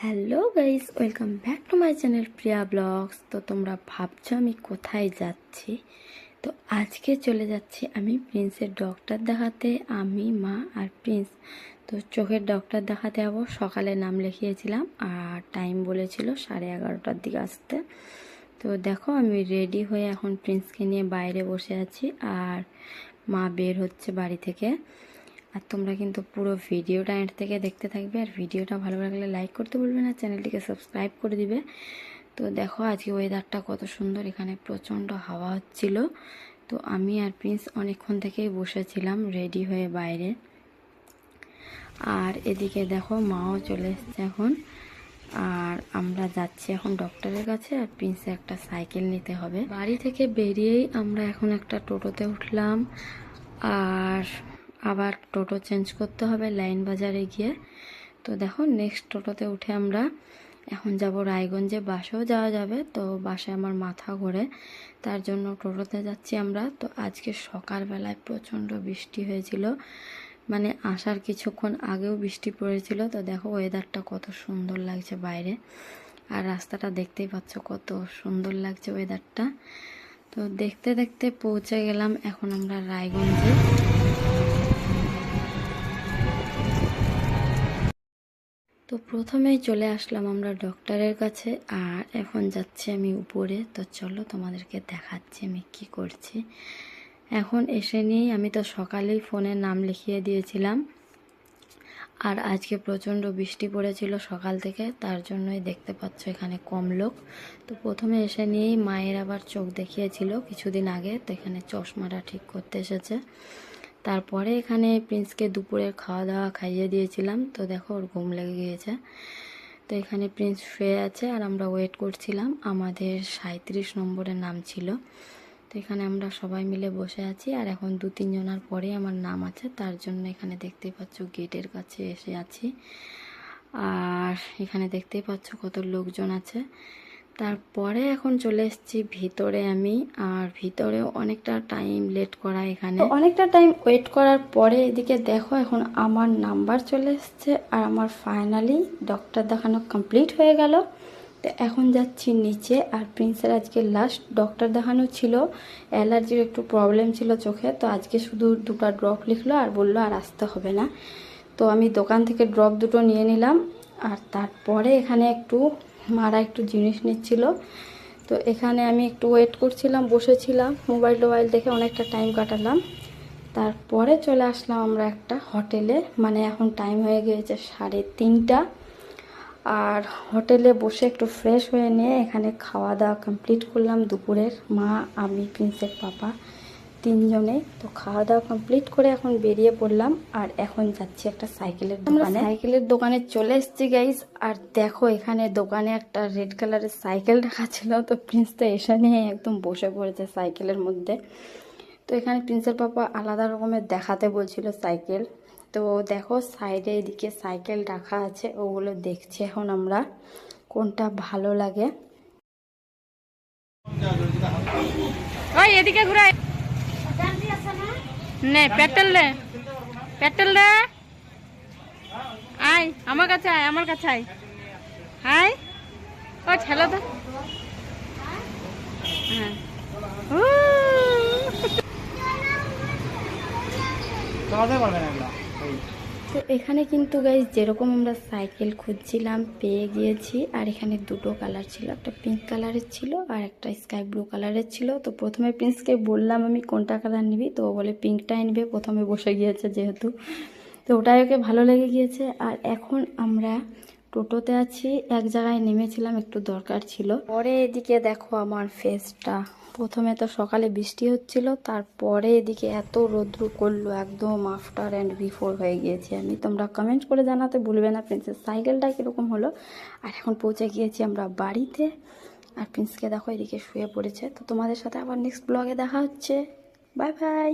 Hello guys, welcome back to my channel Priya blogs. তো তোমরা ভাবছো আমি কোথায় যাচ্ছি? তো আজকে চলে যাচ্ছি আমি প্রিন্সের ডক্টর দেখাতে। আমি, মা আর প্রিন্স। তো চোখের ডক্টর দেখাতে যাবো। সকালে নাম লিখিয়েছিলাম আর টাইম বলেছিল 11:30টার দিকে আসতে। তো দেখো আমি রেডি হয়ে এখন প্রিন্সকে নিয়ে বাইরে বসে আছি আর মা বের হচ্ছে বাড়ি থেকে। আর তোমরা কিন্তু পুরো ভিডিওটা এন্ড থেকে দেখতে থাকবে। আর ভিডিওটা ভালো লাগলে লাইক করতে ভুলবে না, চ্যানেলটিকে সাবস্ক্রাইব করে দিবে। তো দেখো আজকে ওয়েদারটা কত সুন্দর, এখানে প্রচণ্ড হাওয়া হচ্ছিল। তো আমি আর প্রিন্স অনেকক্ষণ থেকেই বসেছিলাম রেডি হয়ে বাইরে। আর এদিকে দেখো মাও চলে এসছে এখন। আর আমরা যাচ্ছি এখন ডক্টরের কাছে। আর প্রিন্সে একটা সাইকেল নিতে হবে। বাড়ি থেকে বেরিয়েই আমরা এখন একটা টোটোতে উঠলাম। আর আবার টোটো চেঞ্জ করতে হবে লাইন বাজারে গিয়ে। তো দেখো নেক্সট টোটোতে উঠে আমরা এখন যাব রায়গঞ্জে। বাসেও যাওয়া যাবে, তো বাসে আমার মাথা ঘোরে, তার জন্য টোটোতে যাচ্ছি আমরা। তো আজকে সকালবেলায় প্রচণ্ড বৃষ্টি হয়েছিল, মানে আসার কিছুক্ষণ আগেও বৃষ্টি পড়েছিল। তো দেখো ওয়েদারটা কত সুন্দর লাগছে বাইরে, আর রাস্তাটা দেখতেই পাচ্ছ কত সুন্দর লাগছে ওয়েদারটা। তো দেখতে দেখতে পৌঁছে গেলাম এখন আমরা রায়গঞ্জে। তো প্রথমেই চলে আসলাম আমরা ডক্টরের কাছে আর এখন যাচ্ছি আমি উপরে। তো চলো তোমাদেরকে দেখাচ্ছি আমি কি করছি। এখন এসে নিয়েই আমি তো সকালেই ফোনে নাম লিখিয়ে দিয়েছিলাম। আর আজকে প্রচণ্ড বৃষ্টি পড়েছিল সকাল থেকে, তার জন্যই দেখতে পাচ্ছ এখানে কম লোক। তো প্রথমে এসে নিয়েই মায়ের আবার চোখ দেখিয়েছিল কিছুদিন আগে, তো এখানে চশমাটা ঠিক করতে এসেছে। তারপরে এখানে প্রিন্সকে দুপুরের খাওয়া দাওয়া খাইয়ে দিয়েছিলাম। তো দেখো ওর ঘুম লেগে গিয়েছে। তো এখানে প্রিন্স শুয়ে আছে আর আমরা ওয়েট করছিলাম। আমাদের 37 নম্বরের নাম ছিল। তো এখানে আমরা সবাই মিলে বসে আছি আর এখন 2-3 জনের পরে আমার নাম আছে, তার জন্য এখানে দেখতেই পাচ্ছ গেটের কাছে এসে আছি। আর এখানে দেখতেই পাচ্ছ কত লোকজন আছে। তারপরে এখন চলে এসেছি ভিতরে আমি। আর ভিতরেও অনেকটা টাইম লেট করা, এখানে অনেকটা টাইম ওয়েট করার পরে এদিকে দেখো এখন আমার নাম্বার চলে এসছে আর আমার ফাইনালি ডক্টর দেখানো কমপ্লিট হয়ে গেল। তো এখন যাচ্ছি নিচে। আর প্রিন্সের আজকে লাস্ট ডক্টর দেখানো ছিল, অ্যালার্জির একটু প্রবলেম ছিল চোখে। তো আজকে শুধু 2টা ড্রপ লিখলো আর বললো আর আসতে হবে না। তো আমি দোকান থেকে ড্রপ 2টো নিয়ে নিলাম। আর তারপরে এখানে মারা একটু জিনিস নিচ্ছিল। তো এখানে আমি একটু ওয়েট করছিলাম, বসেছিলাম, মোবাইল টোবাইল দেখে অনেকটা টাইম কাটালাম। তারপরে চলে আসলাম আমরা একটা হোটেলে, মানে এখন টাইম হয়ে গিয়েছে 3:30। আর হোটেলে বসে একটু ফ্রেশ হয়ে নিয়ে এখানে খাওয়া দাওয়া কমপ্লিট করলাম দুপুরের, মা, আমি, প্রিন্সের পাপা 3 জনে। তো খাওয়া দাওয়া কমপ্লিট করে এখন বেরিয়ে পড়লাম। আর এখন যাচ্ছি একটা সাইকেলের দোকানে। সাইকেলের দোকানে চলে এসেছি গাইজ। আর দেখো এখানে দোকানে একটা রেড কালারের সাইকেল রাখা ছিল। তো প্রিন্স তো এসে নিয়ে একদম বসে পড়েছে সাইকেলের মধ্যে। তো এখানে প্রিন্সের পাপা আলাদা রকমের দেখাতে বলছিল সাইকেল। তো দেখো সাইডে এদিকে সাইকেল রাখা আছে, ওগুলো দেখছি এখন আমরা কোনটা ভালো লাগে। ওই এদিকে ঘুরাই নে, পেট্রোল দে, পেট্রোল দে, আয় আমার কাছে, আয় আমার কাছে, আয়, আয়, ও ঠেলো তো, হ্যাঁ। তো এখানে কিন্তু গাইজ যেরকম আমরা সাইকেল খুঁজছিলাম পেয়ে গিয়েছি। আর এখানে 2টো কালার ছিল, একটা পিঙ্ক কালারের ছিল আর একটা স্কাই ব্লু কালারের ছিল। তো প্রথমে প্রিন্সকে বললাম আমি কোনটা কালার নিবি, তো ও বলে পিঙ্কটাই নিবে, প্রথমে বসে গিয়েছে যেহেতু। তো ওটাই ওকে ভালো লেগে গিয়েছে। আর এখন আমরা টোটোতে আছি, এক জায়গায় নেমেছিলাম, একটু দরকার ছিল। পরে এদিকে দেখো আমার ফেসটা, প্রথমে তো সকালে বৃষ্টি হচ্ছিল, তারপরে এদিকে এত রৌদ্র করলো, একদম আফটার অ্যান্ড বিফোর হয়ে গিয়েছি আমি। তোমরা কমেন্ট করে জানাতে ভুলবে না প্রিন্সের সাইকেলটা কীরকম হলো। আর এখন পৌঁছে গিয়েছি আমরা বাড়িতে। আর প্রিন্সকে দেখো এদিকে শুয়ে পড়েছে। তো তোমাদের সাথে আবার নেক্সট ব্লগে দেখা হচ্ছে। Bye bye.